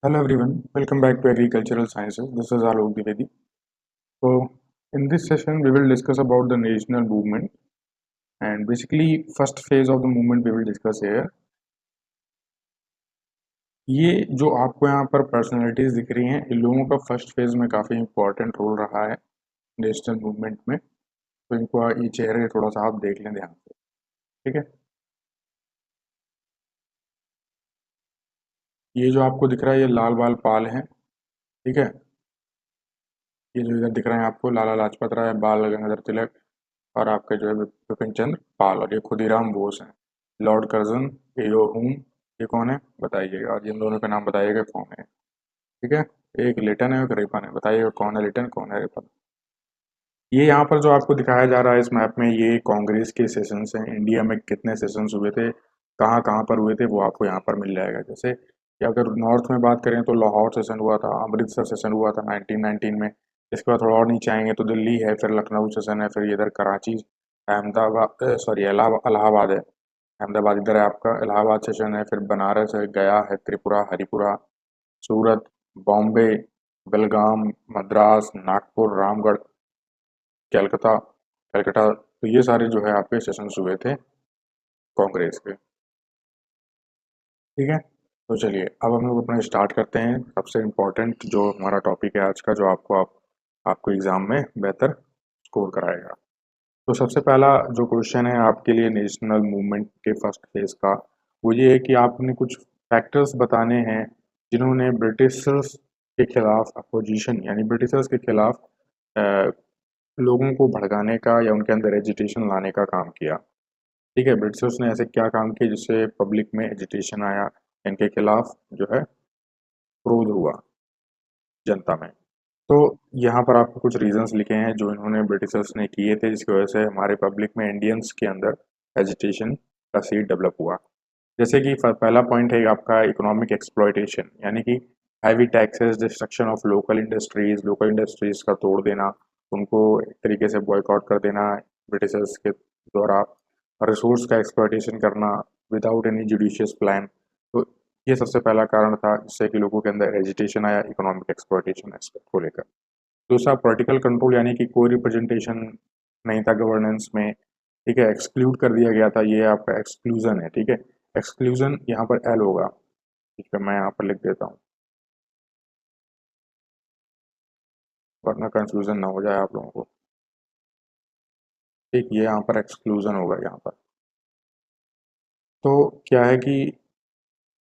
Hello everyone, welcome back to Agricultural Sciences. This is Alok Dwivedi. So, in this session, we will discuss about the national movement and basically first phase of the movement we will discuss here. ये जो आपको यहाँ पर personalities दिख रही हैं, इन लोगों का फर्स्ट फेज में काफ़ी इंपॉर्टेंट रोल रहा है नेशनल मूवमेंट में। तो इनको ये चेहरे थोड़ा सा आप देख लें ध्यान से, ठीक है। ये जो आपको दिख रहा है ये लाल बाल पाल हैं, ठीक है। ये जो इधर दिख रहे हैं आपको लाला लाजपत राय, बाल गंगाधर तिलक और आपके जो है विपिन चंद्र पाल, और ये खुदीराम बोस हैं। लॉर्ड कर्जन, एओ हुम, ये कौन है बताइएगा, और इन दोनों के नाम बताइएगा कौन है, ठीक है। एक लिटन है, एक रिपन है, बताइएगा कौन है लिटन, कौन है रिपन। ये यहाँ पर जो आपको दिखाया जा रहा है इस मैप में, ये कांग्रेस के सेशंस हैं। इंडिया में कितने सेशंस हुए थे, कहाँ कहाँ पर हुए थे, वो आपको यहाँ पर मिल जाएगा। जैसे कि अगर नॉर्थ में बात करें तो लाहौर सेशन हुआ था, अमृतसर सेशन हुआ था 1919 में। इसके बाद थोड़ा और नीचे आएंगे तो दिल्ली है, फिर लखनऊ सेशन है, फिर इधर कराची, अहमदाबाद, सॉरी इलाहाबाद है। अहमदाबाद इधर है आपका, इलाहाबाद सेशन है, फिर बनारस है, गया है, त्रिपुरा, हरिपुरा, सूरत, बॉम्बे, बेलगाम, मद्रास, नागपुर, रामगढ़, कलकत्ता कलकत्ता। तो ये सारे जो है आपके सेशंस हुए थे कांग्रेस के, ठीक है। तो चलिए अब हम लोग अपना स्टार्ट करते हैं। सबसे इम्पोर्टेंट जो हमारा टॉपिक है आज का, जो आपको एग्ज़ाम में बेहतर स्कोर कराएगा। तो सबसे पहला जो क्वेश्चन है आपके लिए नेशनल मूवमेंट के फर्स्ट फेज का, वो ये है कि आपने कुछ फैक्टर्स बताने हैं जिन्होंने ब्रिटिशर्स के खिलाफ अपोजिशन, यानी ब्रिटिशर्स के खिलाफ लोगों को भड़काने का या उनके अंदर एजिटेशन लाने का काम किया, ठीक है। ब्रिटिशर्स ने ऐसे क्या काम किए जिससे पब्लिक में एजिटेशन आया, इनके खिलाफ जो है क्रोध हुआ जनता में। तो यहाँ पर आपको कुछ रीजंस लिखे हैं जो इन्होंने ब्रिटिशर्स ने किए थे, जिसकी वजह से हमारे पब्लिक में, इंडियंस के अंदर एजिटेशन का सीड डेवलप हुआ। जैसे कि पहला पॉइंट है आपका इकोनॉमिक एक्सप्लॉयटेशन, यानी कि heavy taxes, destruction of local industries का तोड़ देना, उनको एक तरीके से बॉयकॉट कर देना ब्रिटिशर्स के द्वारा, रिसोर्स का एक्सप्लॉयटेशन करना विदाउट एनी जुडिशियस प्लान। तो ये सबसे पहला कारण था जिससे कि लोगों के अंदर एजिटेशन आया इकोनॉमिक एक्सप्लॉयटेशन एस्पेक्ट को लेकर। दूसरा पॉलिटिकल कंट्रोल, यानी कि कोई रिप्रेजेंटेशन नहीं था गवर्नेंस में, ठीक है। एक्सक्लूड कर दिया गया था, ये आपका एक्सक्लूजन है, ठीक है। एक्सक्लूजन यहाँ पर एल होगा, ठीक है, मैं यहाँ पर लिख देता हूँ वरना कंफ्यूजन ना हो जाए आप लोगों को, ठीक। ये यहाँ पर एक्सक्लूजन होगा यहाँ पर। तो क्या है कि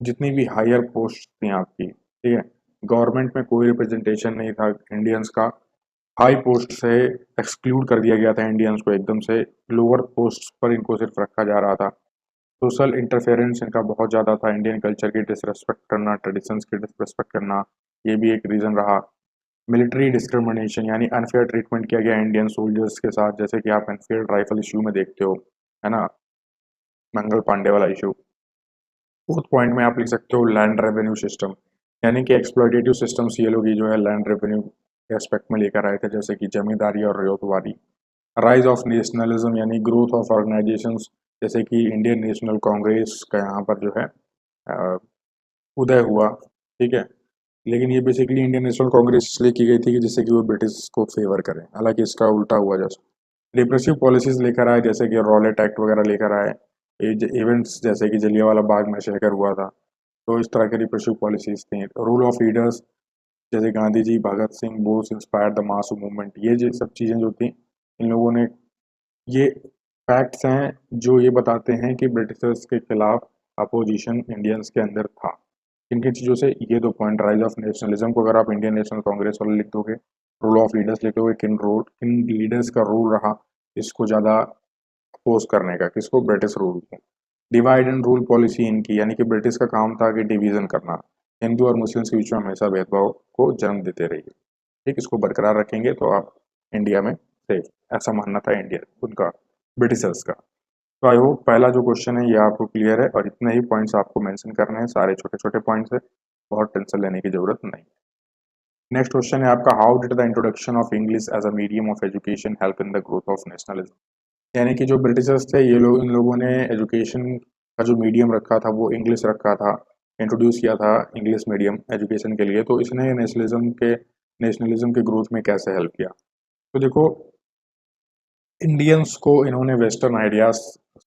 जितनी भी हायर पोस्ट थी आपकी, ठीक है, गवर्नमेंट में कोई रिप्रेजेंटेशन नहीं था इंडियंस का, हाई पोस्ट से एक्सक्लूड कर दिया गया था इंडियंस को एकदम से, लोअर पोस्ट पर इनको सिर्फ रखा जा रहा था। सोशल इंटरफेरेंस इनका बहुत ज़्यादा था, इंडियन कल्चर की डिसरेस्पेक्ट करना, ट्रेडिशंस की डिसरेस्पेक्ट करना, ये भी एक रीज़न रहा। मिलिट्री डिस्क्रिमिनेशन, यानी अनफेयर ट्रीटमेंट किया गया इंडियन सोल्जर्स के साथ, जैसे कि आप एनफील्ड राइफल इशू में देखते हो, है ना, मंगल पांडे वाला इशू। फोर्थ पॉइंट में आप लिख सकते हो लैंड रेवेन्यू सिस्टम, यानी कि एक्सप्लॉयटेटिव सिस्टम्स ये लोग जो है लैंड रेवेन्यू एस्पेक्ट में लेकर आए थे, जैसे कि जमींदारी और रयतवारी। राइज ऑफ नेशनलिज्म, यानी ग्रोथ ऑफ ऑर्गेनाइजेशंस, जैसे कि इंडियन नेशनल कांग्रेस का यहाँ पर जो है अ, उदय हुआ, ठीक है। लेकिन ये बेसिकली इंडियन नेशनल कांग्रेस इसलिए की गई थी कि जिससे कि वो ब्रिटिश को फेवर करें, हालांकि इसका उल्टा हुआ। जैसे रिप्रेसिव पॉलिसीज लेकर आए, जैसे कि रॉलेट एक्ट वगैरह लेकर आए, इवेंट्स जैसे कि जलियांवाला बाग में शहर हुआ था, तो इस तरह की रिप्रेसिव पॉलिसीज थी। रूल ऑफ लीडर्स, जैसे Gandhi ji, Bhagat Singh, Bose inspire the mass movement, ये जो सब चीज़ें जो थी इन लोगों ने, ये फैक्ट्स हैं जो ये बताते हैं कि ब्रिटिशर्स के खिलाफ अपोजिशन इंडियंस के अंदर था। किन किन चीज़ों से, ये दो पॉइंट, राइज ऑफ नेशनलिज्म को अगर आप इंडियन नेशनल कांग्रेस वाले लिख दोगे, रोल ऑफ लीडर्स लिख दोगे, किन लीडर्स का रोल रहा इसको ज़्यादा अपोज करने का, किसको, ब्रिटिश रूल को। डिवाइड एंड रूल पॉलिसी इनकी, यानी कि ब्रिटिश का काम था कि डिवीज़न करना, हिंदू और मुस्लिम्स के बीच में हमेशा भेदभाव को जन्म देते रही, ठीक। इसको बरकरार रखेंगे तो आप इंडिया में सेफ, ऐसा मानना था इंडिया उनका, ब्रिटिशर्स का। तो आई होप पहला जो क्वेश्चन है ये आपको क्लियर है, और इतने ही पॉइंट्स आपको मेंशन करने हैं, सारे छोटे छोटे पॉइंट्स है, बहुत टेंशन लेने की जरूरत नहीं। नेक्स्ट क्वेश्चन है आपका, how did the introduction of English as a medium of education help in the growth of nationalism, यानी कि जो ब्रिटिशर्स थे ये लोग, इन लोगों ने एजुकेशन का जो मीडियम रखा था वो इंग्लिश रखा था, इंट्रोड्यूस किया था इंग्लिश मीडियम एजुकेशन के लिए, तो इसने नेशनलिज्म के ग्रोथ में कैसे हेल्प किया। तो देखो, इंडियंस को इन्होंने वेस्टर्न आइडियाज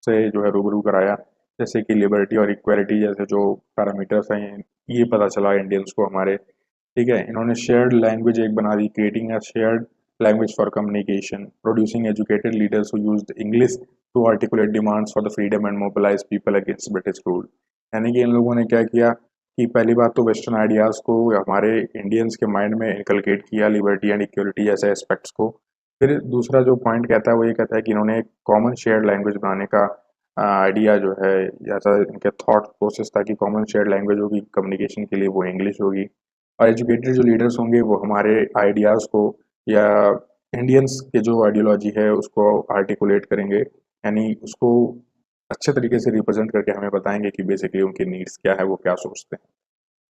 से जो है रूबरू कराया, जैसे कि लिबर्टी और इक्वालिटी जैसे जो पैरामीटर्स हैं, ये पता चला इंडियंस को हमारे। ठीक है, इन्होंने शेयर्ड लैंग्वेज एक बना दी, creating a shared language for communication, producing educated leaders who used English to articulate demands for the freedom and mobilise people against British rule. यानी कि इन लोगों ने क्या किया कि पहली बात तो वेस्टर्न आइडियाज़ को हमारे इंडियंस के माइंड में इनकलकेट किया, लिबर्टी एंड इक्वलिटी जैसे एस्पेक्ट्स को। फिर दूसरा जो पॉइंट कहता है वो ये कहता है कि इन्होंने एक कॉमन शेयर्ड लैंग्वेज बनाने का आइडिया जो है, ऐसा इनके थॉट प्रोसेस था कि कॉमन शेयर्ड लैंग्वेज होगी कम्युनिकेशन के लिए, वो इंग्लिश होगी। और एजुकेटेड जो लीडर्स होंगे वो हमारे आइडियाज़ को या इंडियंस के जो आइडियोलॉजी है उसको आर्टिकुलेट करेंगे, यानी उसको अच्छे तरीके से रिप्रेजेंट करके हमें बताएंगे कि बेसिकली उनकी नीड्स क्या है, वो क्या सोचते हैं।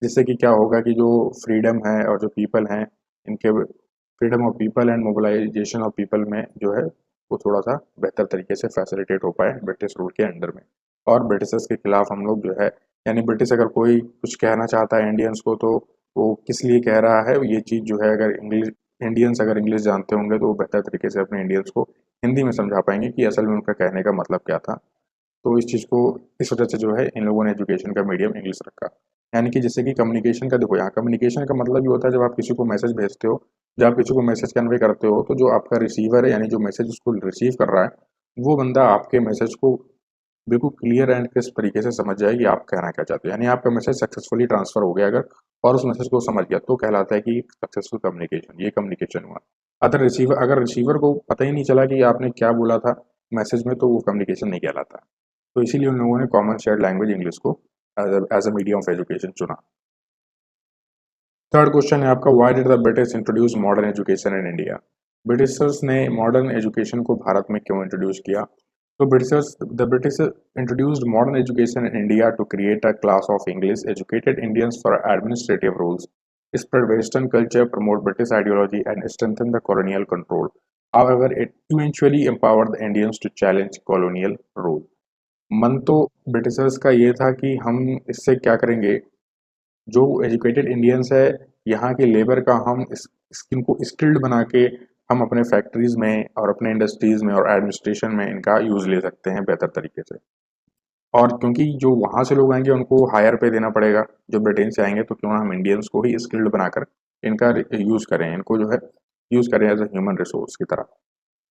जिससे कि क्या होगा कि जो फ्रीडम है और जो पीपल हैं, इनके freedom of people and mobilisation of people में जो है वो थोड़ा सा बेहतर तरीके से फैसिलिटेट हो पाए ब्रिटिश रूल के अंडर में। और ब्रिटिशर्स के खिलाफ हम लोग जो है, यानी ब्रिटिश अगर कोई कुछ कहना चाहता है इंडियंस को, तो वो किस लिए कह रहा है ये चीज़ जो है, अगर इंडियंस अगर इंग्लिश जानते होंगे तो वो बेहतर तरीके से अपने इंडियंस को हिंदी में समझा पाएंगे कि असल में उनका कहने का मतलब क्या था। तो इस चीज़ को, इस वजह से जो है इन लोगों ने एजुकेशन का मीडियम इंग्लिश रखा। यानी कि जैसे कि कम्युनिकेशन का देखो, यहाँ कम्युनिकेशन का मतलब ये होता है जब आप किसी को मैसेज भेजते हो, जब आप किसी को मैसेज कन्वे करते हो, तो जो आपका रिसीवर है, यानी जो मैसेज उसको रिसीव कर रहा है, वो बंदा आपके मैसेज को बिल्कुल क्लियर एंड क्रिस्प तरीके से समझ जाए कि आप कहना क्या चाहते हो। यानी आपका मैसेज सक्सेसफुली ट्रांसफर हो गया अगर, और उस मैसेज को समझ गया, तो कहलाता है कि सक्सेसफुल कम्युनिकेशन, ये कम्युनिकेशन हुआ। अगर रिसीवर को पता ही नहीं चला कि आपने क्या बोला था मैसेज में, तो वो कम्युनिकेशन नहीं कहलाता। तो इसीलिए उन लोगों ने कॉमन शेयर्ड लैंग्वेज इंग्लिश को as a medium of education चुना। थर्ड क्वेश्चन है आपका, why did the British introduce modern education in India. Britishers ने मॉडर्न एजुकेशन को भारत में क्यों इंट्रोड्यूस किया। तो British introduced modern education in India to create a class of English educated Indians for administrative rules, spread Western culture, promote British ideology, and strengthen the colonial control. However, it eventually empowered the Indians to challenge colonial rule. मन तो Britishers का ये था कि हम इससे क्या करेंगे, जो एजुकेटेड इंडियंस है, यहाँ के लेबर का हम इनको स्किल्ड बना के हम अपने फैक्ट्रीज में और अपने इंडस्ट्रीज में और एडमिनिस्ट्रेशन में इनका यूज़ ले सकते हैं बेहतर तरीके से। और क्योंकि जो वहाँ से लोग आएंगे उनको हायर पे देना पड़ेगा, जो ब्रिटेन से आएंगे, तो क्यों ना हम इंडियंस को ही स्किल्ड बनाकर इनका यूज़ करें, इनको जो है यूज़ करें एज ए ह्यूमन रिसोर्स की तरह।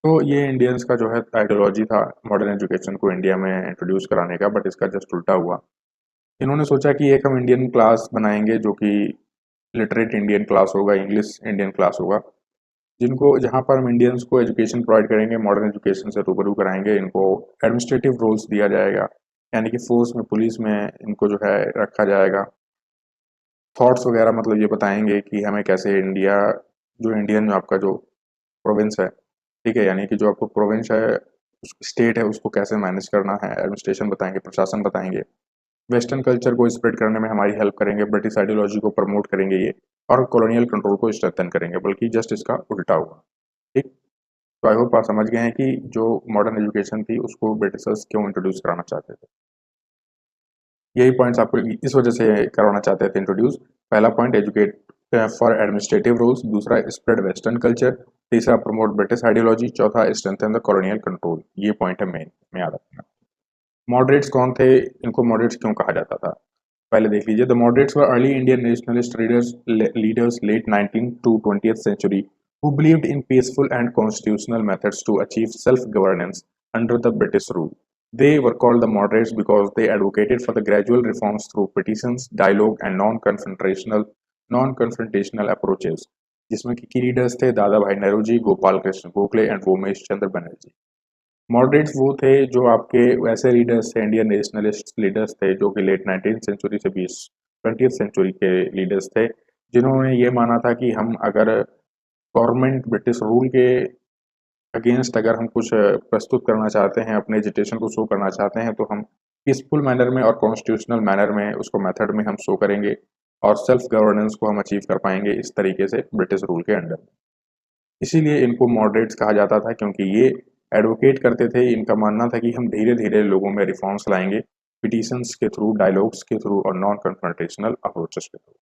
तो ये इंडियंस का जो है आइडियोलॉजी था मॉडर्न एजुकेशन को इंडिया में इंट्रोड्यूस कराने का, बट इसका जस्ट उल्टा हुआ। इन्होंने सोचा कि एक हम इंडियन क्लास बनाएंगे जो कि लिटरेट इंडियन क्लास होगा, इंग्लिश इंडियन क्लास होगा, जिनको जहाँ पर हम इंडियंस को एजुकेशन प्रोवाइड करेंगे, मॉडर्न एजुकेशन से रूबरू कराएंगे, इनको एडमिनिस्ट्रेटिव रोल्स दिया जाएगा, यानी कि फोर्स में, पुलिस में इनको जो है रखा जाएगा। थॉट्स वगैरह मतलब ये बताएंगे कि हमें कैसे इंडिया, जो इंडियन जो आपका जो प्रोविंस है, ठीक है, यानी कि जो आपको प्रोविंस है, स्टेट है, उसको कैसे मैनेज करना है, एडमिनिस्ट्रेशन बताएंगे, प्रशासन बताएंगे। वेस्टर्न कल्चर को स्प्रेड करने में हमारी हेल्प करेंगे, ब्रिटिश आइडियोलॉजी को प्रमोट करेंगे ये, और कॉलोनियल कंट्रोल को स्ट्रेंथन करेंगे, बल्कि जस्ट इसका उल्टा हुआ। ठीक। तो आई होप आप समझ गए हैं कि जो मॉडर्न एजुकेशन थी उसको ब्रिटिशर्स क्यों इंट्रोड्यूस कराना चाहते थे। यही पॉइंट्स आपको इस वजह से करवाना चाहते थे इंट्रोड्यूस। पहला point, educate for administrative rules, दूसरा स्प्रेड वेस्टर्न कल्चर, तीसरा प्रमोट ब्रिटिश आइडियोलॉजी, चौथा स्ट्रेंथन द कॉलोनियल कंट्रोल। ये पॉइंट है मेन में याद रखना। मॉडरेट्स कौन थे, इनको मॉडरेट्स क्यों कहा जाता था, पहले देख लीजिए। The moderates were early Indian nationalist leaders late 19th to 20th century who believed in peaceful and constitutional methods to achieve self-governance under the British rule. They were called the moderates because they advocated for the gradual reforms through petitions, dialogue, and non-confrontational approaches, जिसमें की leaders थे Dadabhai Nehru ji, Gopal Krishna Gokhale and Womesh Chandra Banerjee. Moderates वो थे जो आपके वैसे leaders थे, Indian nationalist leaders थे, जो कि लेट 19th सेंचुरी से 20th सेंचुरी के लीडर्स थे, जिन्होंने ये माना था कि हम अगर गवर्नमेंट ब्रिटिश रूल के अगेंस्ट अगर हम कुछ प्रस्तुत करना चाहते हैं, अपने एजिटेशन को शो करना चाहते हैं, तो हम पीसफुल मैनर में और कॉन्स्टिट्यूशनल मैनर में उसको मेथड में हम शो करेंगे, और सेल्फ गवर्नेंस को हम अचीव कर पाएंगे इस तरीके से ब्रिटिश रूल के अंडर। इसीलिए इनको मॉडरेट्स कहा जाता था, क्योंकि ये एडवोकेट करते थे, इनका मानना था कि हम धीरे धीरे लोगों में रिफॉर्म्स लाएंगे, पिटिशंस के थ्रू, डायलॉग्स के थ्रू और नॉन कन्फ्रंटेशनल अप्रोचेस के थ्रू।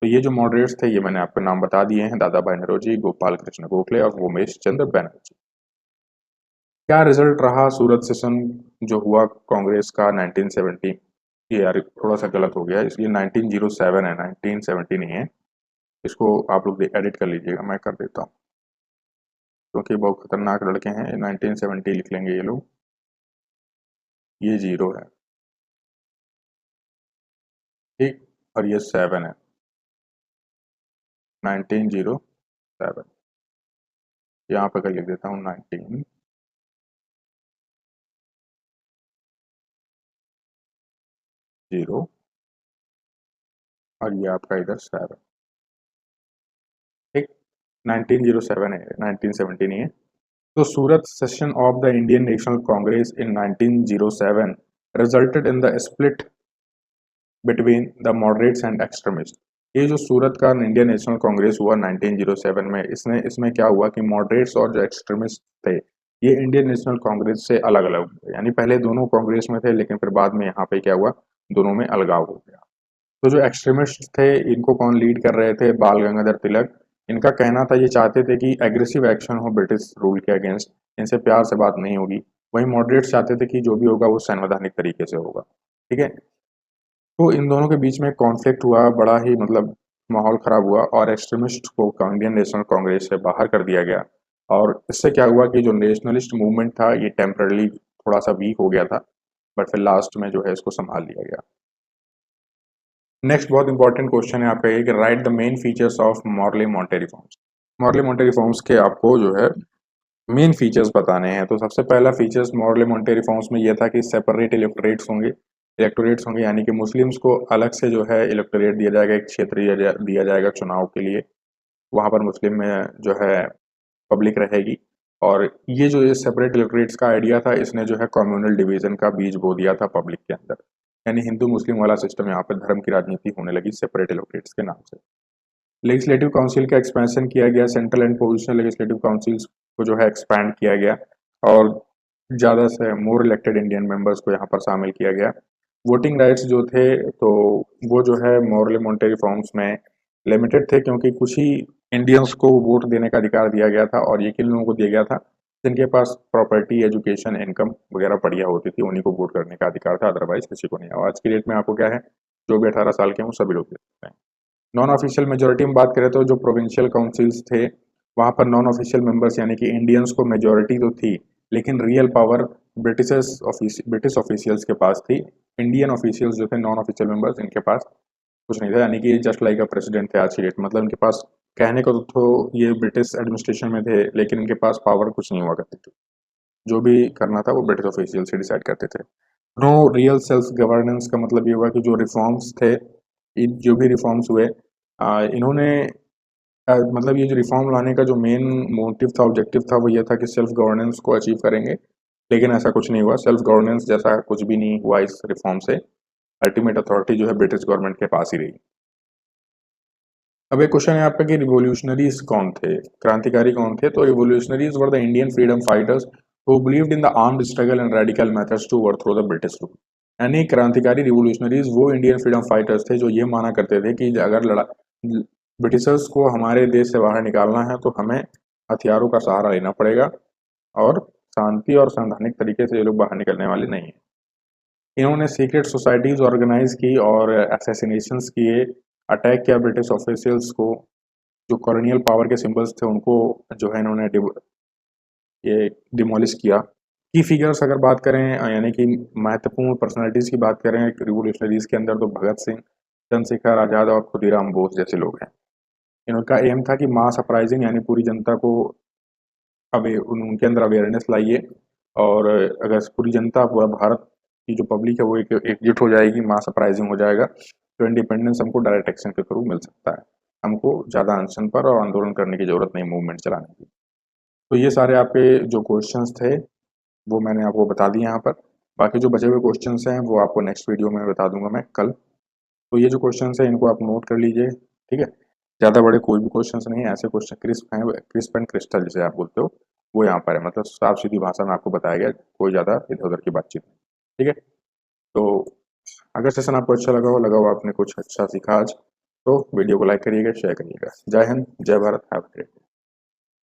तो ये जो मॉडरेट्स थे ये मैंने आपको नाम बता दिए हैं, दादा भाई नौरोजी, गोपाल कृष्ण गोखले और उमेश चंद्र बैनर्जी। क्या रिजल्ट रहा सूरत सेशन जो हुआ कांग्रेस का 1970? ये यार थोड़ा सा गलत हो गया, इसलिए 1907 है, 1970 नहीं है। इसको आप लोग एडिट कर लीजिएगा, मैं कर देता हूँ क्योंकि बहुत खतरनाक लड़के हैं। 1970 लिख लेंगे ये लोग, ये 0 है, ठीक, और ये 7 है, 1907। यहाँ पे कर लिख देता हूँ 19 0, और ये आपका इधर 7, ठीक, 1907 है, 1970 नहीं है। तो Surat session of the Indian National Congress in 1907 resulted in the split between the moderates and extremist. ये जो सूरत का इंडियन नेशनल कांग्रेस हुआ 1907 में, इसमें क्या हुआ कि मॉडरेट्स और जो एक्सट्रीमिस्ट थे ये इंडियन नेशनल कांग्रेस से अलग अलग हुए, यानी पहले दोनों कांग्रेस में थे लेकिन फिर बाद में यहाँ पे क्या हुआ, दोनों में अलगाव हो गया। तो जो एक्सट्रीमिस्ट थे इनको कौन लीड कर रहे थे? बाल गंगाधर तिलक। इनका कहना था, ये चाहते थे कि एग्रेसिव एक्शन हो ब्रिटिश रूल के अगेंस्ट, इनसे प्यार से बात नहीं होगी। वहीं मॉडरेट्स चाहते थे कि जो भी होगा वो संवैधानिक तरीके से होगा, ठीक है। तो इन दोनों के बीच में कॉन्फ्लिक्ट हुआ, बड़ा ही मतलब माहौल खराब हुआ और एक्सट्रीमिस्ट को इंडियन नेशनल कांग्रेस से बाहर कर दिया गया। और इससे क्या हुआ कि जो नेशनलिस्ट मूवमेंट था ये टेम्परली थोड़ा सा वीक हो गया था, बट फिर लास्ट में जो है इसको संभाल लिया गया। नेक्स्ट बहुत इंपॉर्टेंट क्वेश्चन है आपका ये कि right the main features of Morley Monte reforms. Morley Monte reforms के आपको जो है मेन फीचर्स बताने हैं। तो सबसे पहला फीचर्स मॉर्ले मॉन्टे रिफॉर्म्स में यह था कि सेपरेट इलेक्टोरेट्स होंगे, यानी कि मुस्लिम्स को अलग से जो है इलेक्टोरेट दिया जाएगा, एक क्षेत्र दिया जाएगा चुनाव के लिए, वहाँ पर मुस्लिम में जो है पब्लिक रहेगी। और ये जो ये सेपरेट इलेक्टोरेट्स का आइडिया था, इसने जो है कम्युनल डिवीजन का बीज बो दिया था पब्लिक के अंदर, यानी हिंदू मुस्लिम वाला सिस्टम यहाँ पर धर्म की राजनीति होने लगी सेपरेट इलेक्टोरेट्स के नाम से। लेजिस्लेटिव काउंसिल का एक्सपेंशन किया गया, central and positional legislative councils को जो है एक्सपैंड किया गया और ज़्यादा से मोर इलेक्टेड इंडियन मेंबर्स को यहाँ पर शामिल किया गया। वोटिंग राइट्स जो थे तो वो जो है मॉर्ले मॉन्टे रिफॉर्म्स में लिमिटेड थे, क्योंकि कुछ ही इंडियंस को वोट देने का अधिकार दिया गया था, और ये किन लोगों को दिया गया था? जिनके पास प्रॉपर्टी, एजुकेशन, इनकम वगैरह बढ़िया होती थी, उन्हीं को वोट करने का अधिकार था, अदरवाइज किसी को नहीं। आज की डेट में आपको क्या है, जो भी 18 साल के हैं वो सभी लोग दे सकते हैं। नॉन ऑफिशियल मेजोरिटी में बात करें तो जो प्रोविंशियल काउंसिल्स थे वहाँ पर नॉन ऑफिशियल मेंबर्स यानी कि इंडियंस को मेजोरिटी तो थी, लेकिन रियल पावर ब्रिटिश ऑफिशियल्स के पास थी। इंडियन ऑफिशियल्स जो थे नॉन ऑफिशियल मेंबर्स, इनके पास कुछ नहीं था, यानी कि जस्ट लाइक अ प्रेसिडेंट थे आज की डेट। मतलब इनके पास कहने को तो ये ब्रिटिश एडमिनिस्ट्रेशन में थे, लेकिन इनके पास पावर कुछ नहीं हुआ करती थी, जो भी करना था वो ब्रिटिश ऑफिशियल से डिसाइड करते थे। नो रियल सेल्फ गवर्नेंस का मतलब ये हुआ कि जो रिफॉर्म्स थे, जो भी रिफॉर्म्स हुए, इन्होंने मतलब ये जो रिफॉर्म लाने का जो मेन मोटिव था, ऑब्जेक्टिव था, वो ये था कि सेल्फ गवर्नेंस को अचीव करेंगे, लेकिन ऐसा कुछ नहीं हुआ। सेल्फ गवर्नेंस जैसा कुछ भी नहीं हुआ इस रिफॉर्म से। अल्टीमेट अथॉरिटी जो है ब्रिटिश गवर्नमेंट के पास ही रही। अब एक क्वेश्चन है आपका कि रिवोल्यूशनरीज कौन थे, क्रांतिकारी कौन थे? तो revolutionaries were the Indian freedom fighters who believed in the armed struggle and radical methods to overthrow the British rule. यानी क्रांतिकारी रिवोल्यूशनरीज वो इंडियन फ्रीडम फाइटर्स थे जो ये माना करते थे कि अगर ब्रिटिशर्स को हमारे देश से बाहर निकालना है तो हमें हथियारों का सहारा लेना पड़ेगा, और शांति और संवैधानिक तरीके से ये लोग बाहर निकलने वाले नहीं हैं। इन्होंने सीक्रेट सोसाइटीज ऑर्गेनाइज की और असैसिनेशंस किए, अटैक किया ब्रिटिश ऑफिशियल्स को, जो कॉलोनियल पावर के सिंबल्स थे उनको जो है इन्होंने ये डिमोलिश किया। की फिगर्स अगर बात करें, यानी कि महत्वपूर्ण पर्सनालिटीज की बात करें रिवोल्यूशनरीज के अंदर, तो भगत सिंह, चंद्रशेखर आज़ाद और खुदीराम बोस जैसे लोग हैं। इनका एम था कि मास अपराइजिंग, यानी पूरी जनता को उनके अंदर अवेयरनेस लाइए, और अगर पूरी जनता, पूरा भारत की जो पब्लिक है वो एकजुट हो जाएगी, मास अपराइजिंग हो जाएगा, तो इंडिपेंडेंस हमको डायरेक्ट एक्शन के थ्रू मिल सकता है। हमको ज़्यादा अनशन पर और आंदोलन करने की ज़रूरत नहीं, मूवमेंट चलाने की। तो ये सारे आपके जो क्वेश्चंस थे वो मैंने आपको बता दिए यहाँ पर। बाकी जो बचे हुए क्वेश्चंस हैं वो आपको नेक्स्ट वीडियो में बता दूंगा मैं कल। तो ये जो क्वेश्चंस हैं इनको आप नोट कर लीजिए, ठीक है। ज़्यादा बड़े कोई भी क्वेश्चंस नहीं है, ऐसे क्वेश्चन क्रिस्प हैं, क्रिस्प एंड क्रिस्टल जिसे आप बोलते हो, वो यहाँ पर है, मतलब साफ सीधी भाषा में आपको बताया गया, कोई ज़्यादा इधर उधर की बातचीत नहीं, ठीक है। तो अगर सेशन आपको अच्छा लगा हो आपने कुछ अच्छा सीखा आज, तो वीडियो को लाइक करिएगा, शेयर करिएगा। जय हिंद, जय भारत।